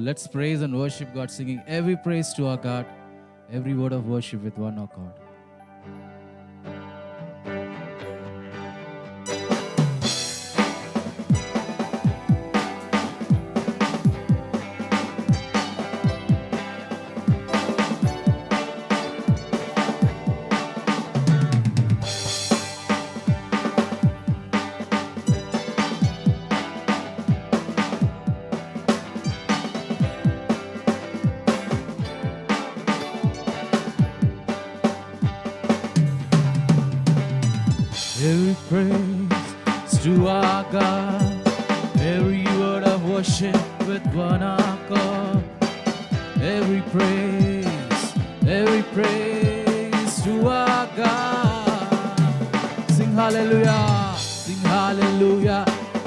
Let's praise and worship God, singing every praise to our God, every word of worship with one accord. Every praise to our God, every word of worship with one accord. Every praise to our God. Sing hallelujah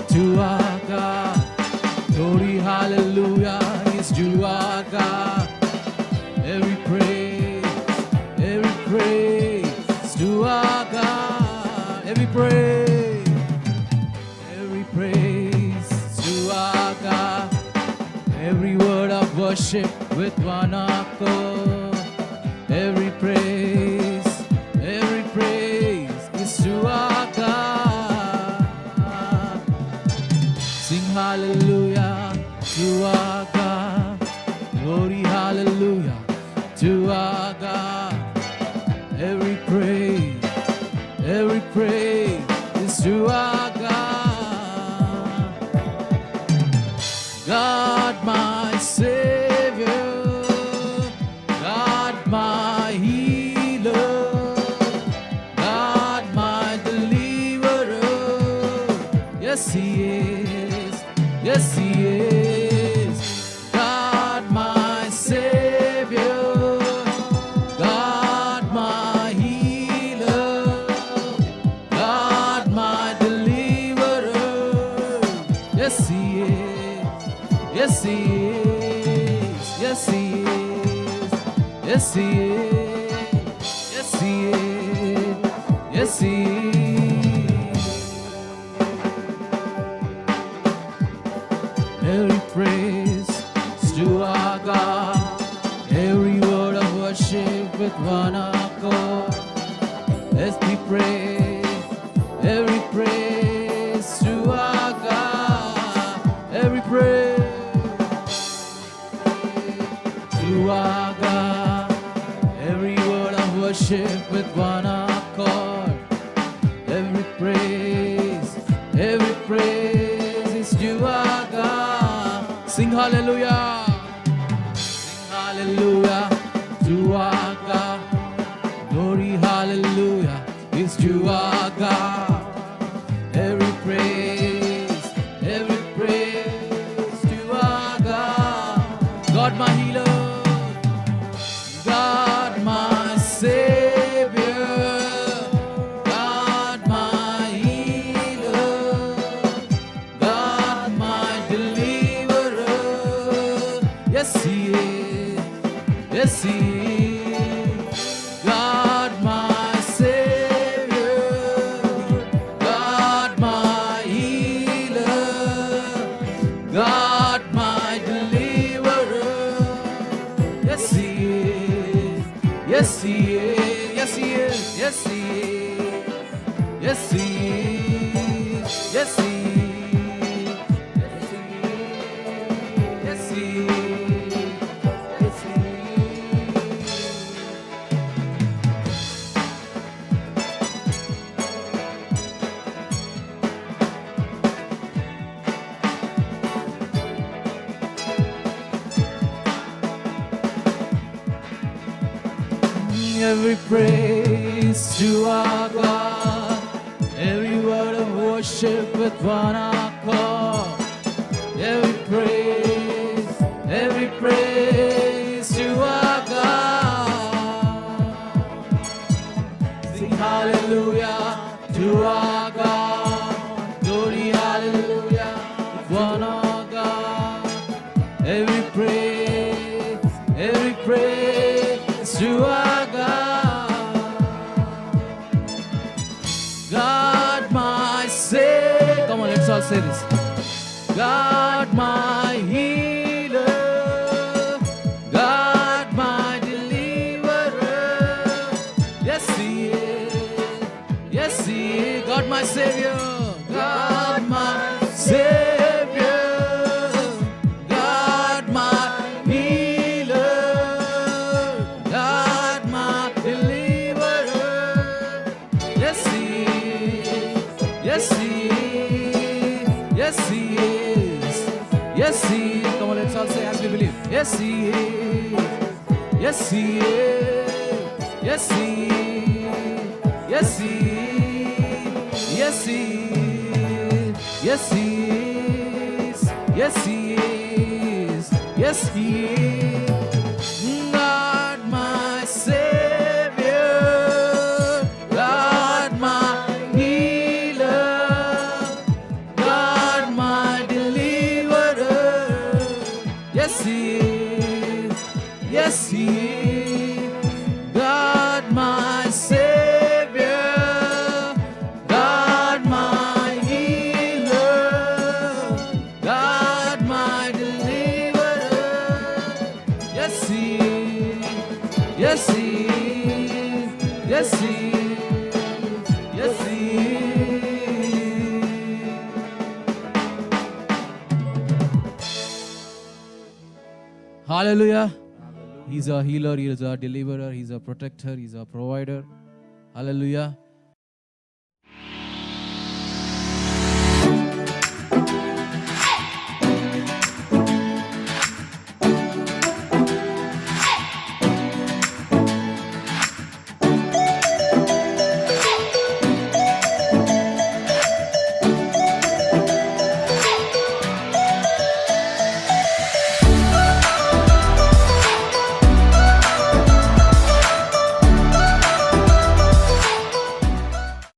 to our God. Glory, hallelujah is to our God. Every praise to our God. Every praise to our God. Every word of worship with one accord. Every praise is to our God. Sing hallelujah to our God. Glory, hallelujah to our God. Every praise is to our God. God my Savior, God my healer, God my deliverer. Yes, He is. Yes, He is. God my Savior, God my healer, God my deliverer. Yes, He is. Yes, He is. Yes, He is. Yes, He is. Yes, He is. Yes, He is. Every praise is to our God. Every word of worship with one accord. Let's be praised. Every praise to our God. Every praise to our God. Every word of worship with one accord. Every praise is to our God. Sing hallelujah. Sing hallelujah to our God. Glory, hallelujah is to our God. Every praise to our God. God my healer, God my Savior, God my healer, God my deliverer. Yes, He is. Yes, He is. God my Savior, God my healer, God my deliverer. Yes, He is. Yes, He is. Yes, He is. Yes, He is. Yes, He is. Yes, He is. Yes, He is. Yes, He is. Every praise to our God, every word of worship with one accord. Every praise to our God. Sing hallelujah to our God. Glory, hallelujah with one accord. Every praise to our God. God my Savior. Come on, let's all say this. God my healer. Yes, He is. Yes, He is. Yes, He is. Yes, He is. Yes, He is. Yes, He is. Yes, He is. Yes, He is. God, my Savior. God, my healer. God, my deliverer. Yes, He is. Yes, He is. God, my Savior. God, my healer. God, my deliverer. Yes, He is. Yes, He is. Yes, He is. Yes, He is. Hallelujah. He's our healer, He is our deliverer, He's our protector, He's our provider. Hallelujah.